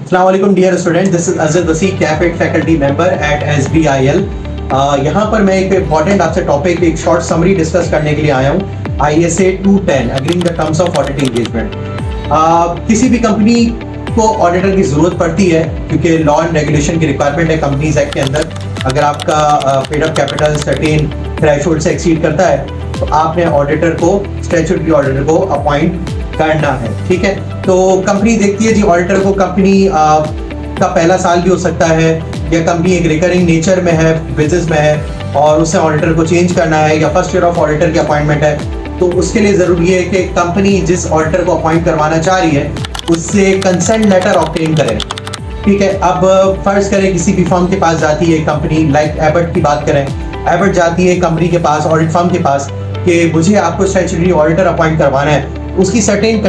अस्सलाम वालेकुम dear student, this is Azhar Wasi कैफेट फैकल्टी मेंबर एट SBIL। यहाँ पर मैं एक इम्पॉर्टेंट आपसे टॉपिक एक शॉर्ट समरी डिस्कस करने के लिए आया हूँ। ISA 210 agreeing the terms of audit engagement. किसी भी कंपनी को ऑडिटर की ज़रूरत पड़ती है क्योंकि लॉ एंड रेगुलेशन की रिक्वायरमेंट है कंपनीज एक्ट के अंदर। अगर आपका paid up capital certain threshold से एक्सीड करता है तो आपने ऑडिटर को, स्टैट्यूटरी ऑडिटर को अपॉइंट करना है। ठीक है, तो कंपनी देखती है जी ऑडिटर को, कंपनी का पहला साल भी हो सकता है या कंपनी एक रिकरिंग नेचर में है, बिजनेस में है और उससे ऑडिटर को चेंज करना है या फर्स्ट ईयर ऑफ ऑडिटर की अपॉइंटमेंट है, तो उसके लिए ज़रूरी है कि कंपनी जिस ऑडिटर को अपॉइंट करवाना चाह रही है उससे कंसेंट लेटर ऑब्टेन करे। ठीक है, अब फर्ज करें किसी भी फर्म के पास जाती है कंपनी, लाइक एबट की बात करें, एबट जाती है कंपनी के पास, ऑडिट फर्म के पास कि मुझे आपको स्टैट्यूटरी ऑडिटर अपॉइंट करवाना है। उसकी सर्टेन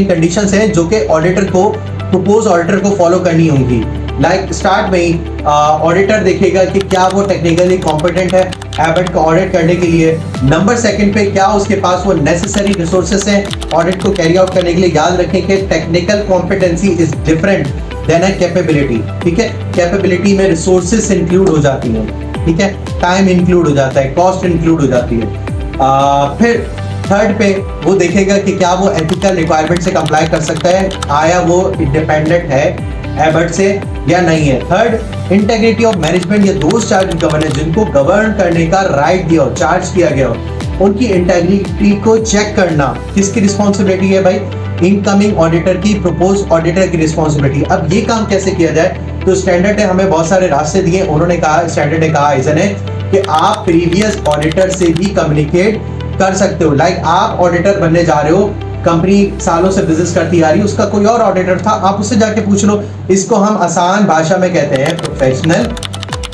कंडीशंस हैं जो कि ऑडिटर को, प्रपोज ऑडिटर को फॉलो करनी होंगी। लाइक स्टार्ट में ही ऑडिटर देखेगा कि क्या वो टेक्निकली कॉम्पिटेंट है एबट को ऑडिट करने के लिए। नंबर सेकंड पे क्या उसके पास वो नेसेसरी रिसोर्सेस हैं ऑडिट को कैरी आउट करने के लिए। याद रखें कि technical competency is different than a capability. ठीक है, कैपेबिलिटी में रिसोर्सेस इंक्लूड हो जाती हैं, ठीक है, टाइम इंक्लूड हो जाता है, कॉस्ट इंक्लूड हो जाती है। फिर थर्ड पे वो देखेगा कि क्या वो एथिकल रिक्वायरमेंट से कंप्लाई कर सकता है, आया वो इंडिपेंडेंट है एबट से या नहीं है। थर्ड, इंटेग्रिटी ऑफ मैनेजमेंट या दोस्त चार्ज गवर्नेंस जिनको गवर्न करने का राइट दिया हो, चार्ज किया गया हो, उनकी इंटेग्रिटी को चेक करना किसकी रिस्पॉन्सिबिलिटी है भाई? इनकमिंग ऑडिटर की, प्रपोज ऑडिटर की रिस्पॉन्सिबिलिटी। अब ये काम कैसे किया जाए? तो स्टैंडर्ड ने हमें बहुत सारे रास्ते दिए। उन्होंने कहा, स्टैंडर्ड ने कहा ऐसा है कि आप प्रीवियस ऑडिटर से भी कम्युनिकेट कर सकते हो। लाइक आप ऑडिटर बनने जा रहे हो, कंपनी सालों से बिजनेस करती आ रही है, उसका कोई और ऑडिटर था, आप उससे जाके पूछ लो। इसको हम आसान भाषा में कहते हैं professional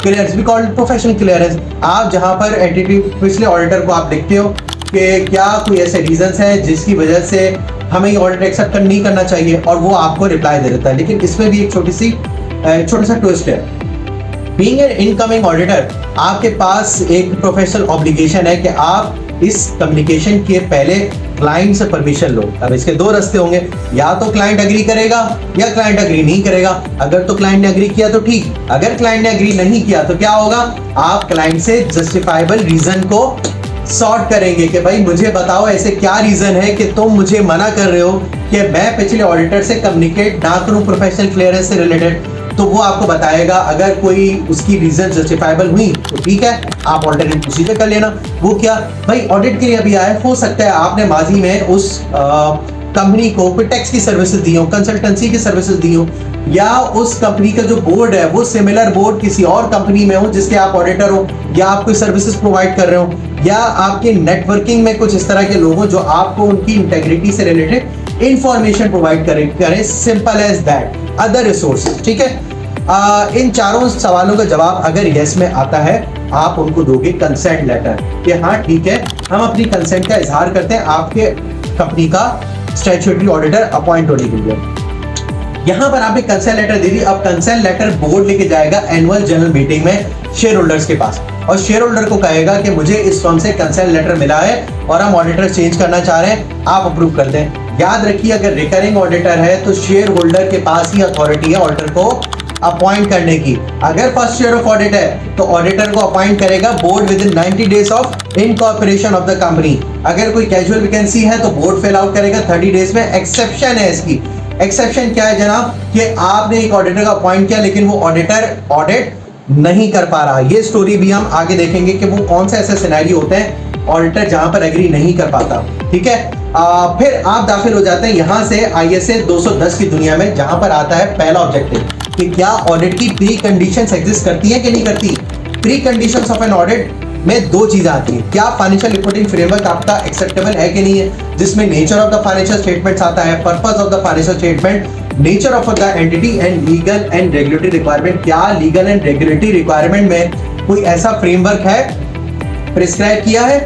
clearance. We called professional clearance. आप जहां पर एंटिटी पिछले ऑडिटर को आप लिखते हो कि क्या कोई ऐसे रीजंस है जिसकी वजह से हमें ये ऑडिटर एक्सेप्ट नहीं करना चाहिए, और वो आपको रिप्लाई दे देता है। लेकिन इसमें भी एक छोटा सा ट्विस्ट है। बीइंग एन इनकमिंग ऑडिटर, आपके पास एक प्रोफेशनल ऑब्लिगेशन है कि आप इस कम्युनिकेशन के पहले क्लाइंट से परमिशन लो। अब इसके दो रास्ते होंगे, या तो क्लाइंट एग्री करेगा या क्लाइंट एग्री नहीं करेगा। अगर तो क्लाइंट ने एग्री किया तो ठीक, अगर क्लाइंट ने एग्री नहीं किया तो क्या होगा? आप क्लाइंट से जस्टिफाइबल रीजन को सॉर्ट करेंगे कि भाई मुझे बताओ ऐसे क्या रीजन है कि तुम मुझे मना कर रहे हो कि मैं पिछले ऑडिटर से कम्युनिकेट ना करूं प्रोफेशनल क्लियरेंस से रिलेटेड। तो वो आपको बताएगा। अगर कोई उसकी रीजन जस्टिफाइबल हुई तो ठीक है, आप ऑल्टरनेट प्रोसीजर कर लेना। वो क्या भाई, ऑडिट के लिए अभी आए, हो सकता है आपने माजी में उस कंपनी को कोई टैक्स की सर्विसेज दी हो, कंसल्टेंसी की सर्विसेज दी हो, या उस कंपनी का जो बोर्ड है वो सिमिलर बोर्ड किसी और कंपनी में हो जिसके आप ऑडिटर हो, या आप कोई सर्विसेज प्रोवाइड कर रहे हो, या आपके नेटवर्किंग में कुछ इस तरह के लोग हो जो आपको उनकी इंटेग्रिटी से रिलेटेड इंफॉर्मेशन प्रोवाइड करें। Simple as that. Other resources, ठीक है। इन चारों सवालों का जवाब अगर यस में आता है, आप उनको दोगे कंसेंट लेटर कि हाँ ठीक है, हम अपनी कंसेंट का इजहार करते हैं आपके कंपनी का स्टैट्यूटरी ऑडिटर अपॉइंट होने के लिए। यहां पर आपने कंसेंट लेटर दे दी। अब कंसेंट लेटर बोर्ड लेके जाएगा एनुअल जनरल मीटिंग में शेयर होल्डर्स के पास, और शेयर होल्डर को कहेगा कि मुझे इस फर्म से कंसेंट लेटर मिला है और हम ऑडिटर चेंज करना चाह रहे हैं, आप अप्रूव कर दें। याद रखिए, अगर रिकरिंग ऑडिटर है तो शेयर होल्डर के पास ही अथॉरिटी है ऑडिटर को अपॉइंट करने की। अगर फर्स्ट ईयर ऑफ ऑडिट है तो ऑडिटर को अपॉइंट करेगा board with in 90 days of incorporation of the company. अगर कोई कैजुअल वैकेंसी है तो बोर्ड फिल आउट करेगा 30 डेज में। एक्सेप्शन है इसकी। एक्सेप्शन क्या है जनाब? कि आपने एक ऑडिटर का अपॉइंट किया लेकिन वो ऑडिटर ऑडिट नहीं कर पा रहा। ये स्टोरी भी हम आगे देखेंगे कि वो कौन से ऐसे सिनेरियो होते हैं ऑडिटर जहां पर एग्री नहीं कर पाता। ठीक है, फिर आप दाखिल हो जाते हैं यहां से ISA 210 की दुनिया में, जहां पर आता है पहला ऑब्जेक्टिव कि क्या ऑडिट की प्री कंडीशंस एग्जिस्ट करती है कि नहीं करती। Pre conditions of an audit में दो चीजें आती हैं। क्या फाइनेंशियल रिपोर्टिंग फ्रेमवर्क आपका एक्सेप्टेबल है कि नहीं है, जिसमें nature of the financial statements आता है, purpose of the financial statement, nature of the entity and legal and regulatory requirement. क्या लीगल एंड रेगुलेटरी रिक्वायरमेंट में कोई ऐसा फ्रेमवर्क है, प्रिस्क्राइब किया है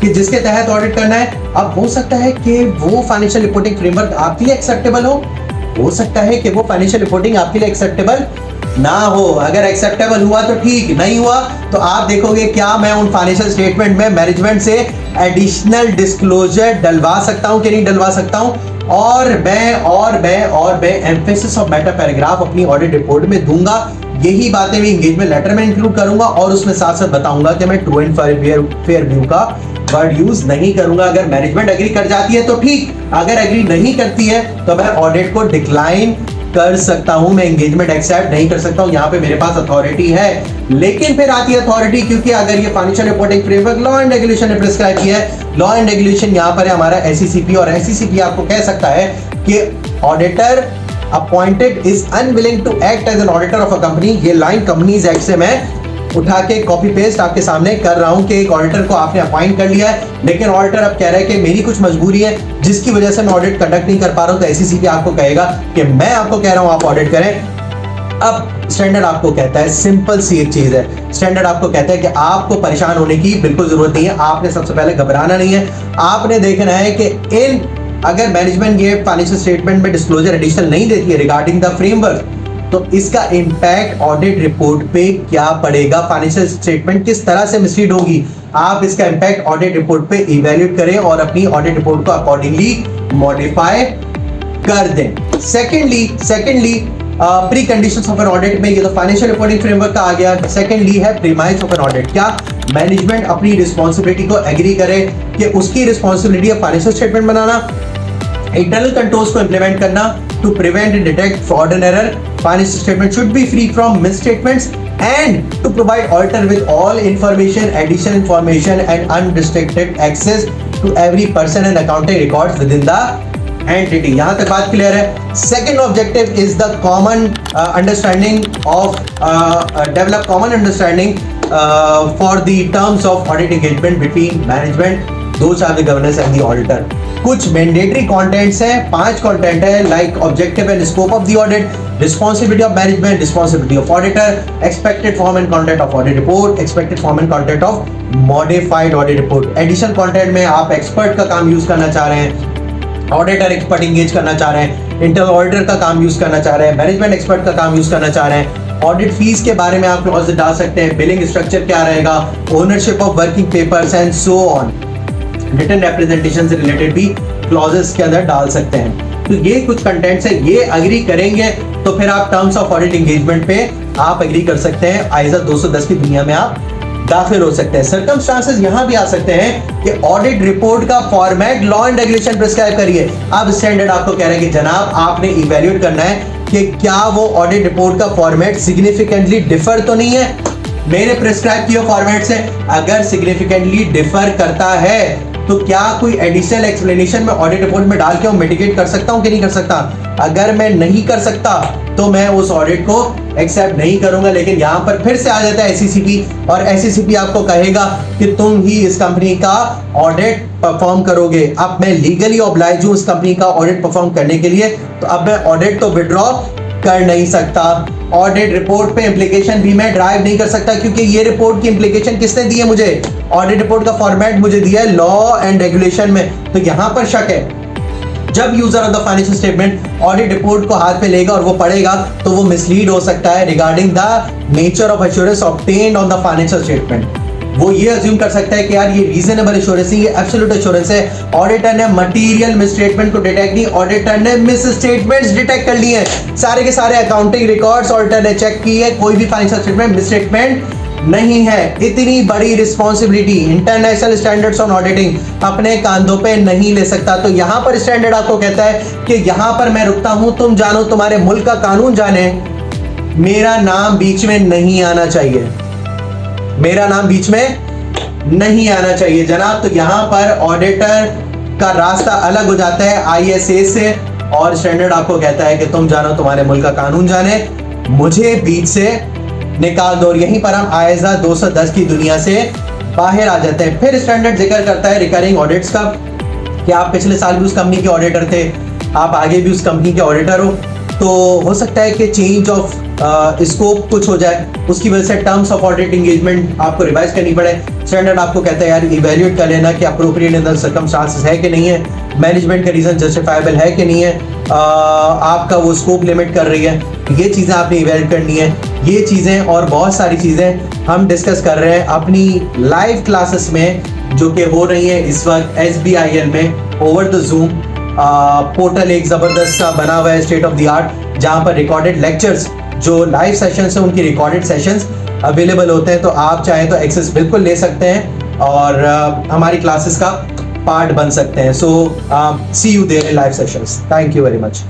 कि जिसके तहत ऑडिट करना है। अब हो सकता है कि वो फाइनेंशियल रिपोर्टिंग फ्रेमवर्क आपके लिए एक्सेप्टेबल हो सकता है कि वो फाइनेंशियल रिपोर्टिंग आपके लिए एक्सेप्टेबल ना हो। अगर एक्सेप्टेबल हुआ तो ठीक, नहीं हुआ तो आप देखोगे क्या मैं उन फाइनेंशियल स्टेटमेंट में मैनेजमेंट से एडिशनल डिस्क्लोजर डलवा सकता हूं कि नहीं डलवा सकता हूं, और मैं एम्फेसिस ऑफ मेटा पैराग्राफ अपनी ऑडिट रिपोर्ट में दूंगा। यही बातें मैं एंगेजमेंट लेटर में इंक्लूड करूंगा और उसमें साथ साथ बताऊंगा कि मैं ट्रू एंड फेयर व्यू का वर्ड यूज नहीं करूंगा। अगर मैनेजमेंट एग्री कर जाती है तो ठीक, अगर एग्री नहीं करती है तो मैं ऑडिट को डिक्लाइन कर सकता हूं, मैं एंगेजमेंट एक्सेप्ट नहीं कर सकता हूं। यहां पे मेरे पास अथॉरिटी है। लेकिन फिर आती है अथॉरिटी, क्योंकि अगर ये financial reporting framework law and regulation ने प्रिस्क्राइब किया है, लॉ एंड रेगुलेशन यहां पर है हमारा एसईसीपी, और एसईसीपी आपको कह सकता है कि auditor appointed is unwilling to act as an auditor of a company. ये लाइन कंपनीज एक्ट से मैं उठा के कॉपी पेस्ट आपके सामने कर रहा हूं कि एक ऑडिटर को आपने अपॉइंट कर लिया है, लेकिन ऑडिटर अब कह रहा है कि मेरी कुछ मजबूरी है जिसकी वजह से मैं ऑडिट कंडक्ट नहीं कर पा रहा हूं, तो एसईसीपी आपको कहेगा कि मैं आपको कह रहा हूं आप ऑडिट करें। अब स्टैंडर्ड आपको कहता है, सिंपल सी एक चीज है, स्टैंडर्ड आपको कहता है कि आपको परेशान होने की बिल्कुल जरूरत नहीं है। आपने सबसे पहले घबराना नहीं है, आपने देखना है कि इन अगर मैनेजमेंट ये फाइनेंशियल स्टेटमेंट में डिस्क्लोजर एडिशनल नहीं देती है रिगार्डिंग द फ्रेमवर्क, तो इसका इंपैक्ट ऑडिट रिपोर्ट पे क्या पड़ेगा, फाइनेंशियल स्टेटमेंट किस तरह से मिसलीड होगी। आप इसका इंपैक्ट ऑडिट रिपोर्ट पे इवैल्यूएट करें और अपनी ऑडिट रिपोर्ट को अकॉर्डिंगली मॉडिफाई कर दें। Secondly pre conditions of an audit में ये तो फाइनेंशियल रिपोर्टिंग फ्रेमवर्क का आ गया। सेकेंडली है प्रीमाइस ऑफ एन ऑडिट। क्या मैनेजमेंट अपनी रिस्पॉन्सिबिलिटी को एग्री करे कि उसकी रिस्पॉन्सिबिलिटी है फाइनेंशियल स्टेटमेंट बनाना, इंटरनल कंट्रोल्स को इंप्लीमेंट करना to prevent and detect fraud and error. Financial statement should be free from misstatements and to provide auditor with all information, additional information and unrestricted access to every person and accounting records within the entity. यहाँ तक बात clear है। Second objective is the common understanding of develop common understanding for the terms of audit engagement between management, those are the governance and the auditor. कुछ mandatory contents हैं, 5 content है, like objective and scope of the audit, responsibility of management, responsibility of auditor, expected form and content of audit report, expected form and content of modified audit report. Additional content में आप expert का काम use करना चाह रहे हैं, auditor expert engage करना चाह रहे हैं, इंटरनल ऑडिटर का काम यूज करना चाह रहे हैं, मैनेजमेंट एक्सपर्ट का काम यूज करना चाह रहे हैं, ऑडिट फीस के बारे में आप क्लॉज डाल सकते हैं, बिलिंग स्ट्रक्चर क्या रहेगा, ownership of working papers and so on, written representation से रिलेटेड भी क्लॉजेस के अंदर डाल सकते हैं। तो ये कुछ कंटेंट्स है, ये अग्री करेंगे तो फिर आप टर्म्स ऑफ ऑडिट एंगेजमेंट पे आप एग्री कर सकते हैं, आईएसओ 210 की दुनिया में आप दाखिल हो सकते हैं। सर्कमस्टांसेस यहां भी आ सकते हैं कि ऑडिट रिपोर्ट का format law and regulation prescribe करिए। अब स्टैंडर्ड आपको कह रहे हैं कि जनाब आपने इवैल्यूएट करना है कि क्या वो ऑडिट रिपोर्ट का फॉर्मेट सिग्निफिकेंटली डिफर तो नहीं है मेरे प्रिस्क्राइब किए फॉर्मेट से। अगर सिग्निफिकेंटली डिफर करता है तो क्या कोई एडिशनल एक्सप्लेनेशन में ऑडिट रिपोर्ट में डाल के मैं मिटिगेट कर सकता हूं कि नहीं कर सकता। अगर मैं नहीं कर सकता तो मैं उस ऑडिट को एक्सेप्ट नहीं करूंगा। लेकिन यहां पर फिर से आ जाता है एसईसीपी, और एसईसीपी आपको कहेगा कि तुम ही इस कंपनी का ऑडिट परफॉर्म करोगे। अब मैं लीगली ऑब्लाइज हूं इस कंपनी का ऑडिट परफॉर्म करने के लिए, तो अब मैं ऑडिट तो विड्रॉ कर नहीं सकता। ऑडिट रिपोर्ट पे इंप्लीकेशन भी मैं ड्राइव नहीं कर सकता, क्योंकि ये रिपोर्ट की इंप्लीकेशन किसने दी है मुझे, ऑडिट रिपोर्ट का फॉर्मेट मुझे दिया है लॉ एंड रेगुलेशन में। तो यहां पर शक है, जब user of the financial statement audit report को हाथ पे लेगा और वो पढ़ेगा तो वो मिसलीड हो सकता है regarding the nature of assurance obtained on the financial statement. वो ये अज्यूम कर सकता है कि यार ये रीजनेबल एश्योरेंस नहीं, ये एब्सोल्यूट एश्योरेंस है। ऑडिटर ने मटेरियल मिसस्टेटमेंट को डिटेक्ट नहीं, ऑडिटर ने मिस स्टेटमेंट्स डिटेक्ट कर लिए हैं। सारे के सारे अकाउंटिंग रिकॉर्ड्स ऑडिटर ने चेक किए है, कोई भी फाइनेंशियल स्टेटमेंट मिसस्टेटमेंट नहीं है। इतनी बड़ी responsibility international standards on auditing अपने कांधों पे नहीं ले सकता। तो यहां पर स्टैंडर्ड आपको कहता है कि यहां पर मैं रुकता हूं, तुम जानो, तुम्हारे मुल्क का कानून जाने, मेरा नाम बीच में नहीं आना चाहिए, मेरा नाम बीच में नहीं आना चाहिए जनाब। तो यहां पर ऑडिटर का रास्ता अलग हो जाता है आईएसए से, और स्टैंडर्ड आपको कहता है कि तुम जानो, तुम्हारे मुल्क का कानून जाने, मुझे बीच से निकाल दो। और यहीं पर हम आईएसओ 210 की दुनिया से बाहर आ जाते हैं। फिर स्टैंडर्ड जिक्र करता है रिकरिंग ऑडिट्स का, कि आप पिछले साल भी उस कंपनी के ऑडिटर थे, आप आगे भी उस कंपनी के ऑडिटर हो, तो हो सकता है कि चेंज ऑफ स्कोप कुछ हो जाए, उसकी वजह से टर्म्स ऑफ ऑडिट एंगेजमेंट आपको रिवाइज करनी पड़े। स्टैंडर्ड आपको कहता है यार इवेल्युएट कर लेना कि अप्रोप्रिएट इन द सर्कमस्टांसेस है कि नहीं है, मैनेजमेंट का रीज़न जस्टिफाइबल है कि नहीं है, आपका वो स्कोप लिमिट कर रही है, ये चीज़ें आपने इवेल्युएट करनी है। ये चीज़ें और बहुत सारी चीज़ें हम डिस्कस कर रहे हैं अपनी लाइव क्लासेस में, जो कि हो रही हैं इस वक्त SBIL में ओवर द जूम। पोर्टल एक ज़बरदस्त सा बना हुआ है, स्टेट ऑफ द आर्ट, जहाँ पर रिकॉर्डेड लेक्चर्स जो लाइव सेशंस हैं उनकी रिकॉर्डेड सेशंस अवेलेबल होते हैं, तो आप चाहें तो एक्सेस बिल्कुल ले सकते हैं और हमारी क्लासेस का पार्ट बन सकते हैं। So see you there in live sessions. Thank you very much.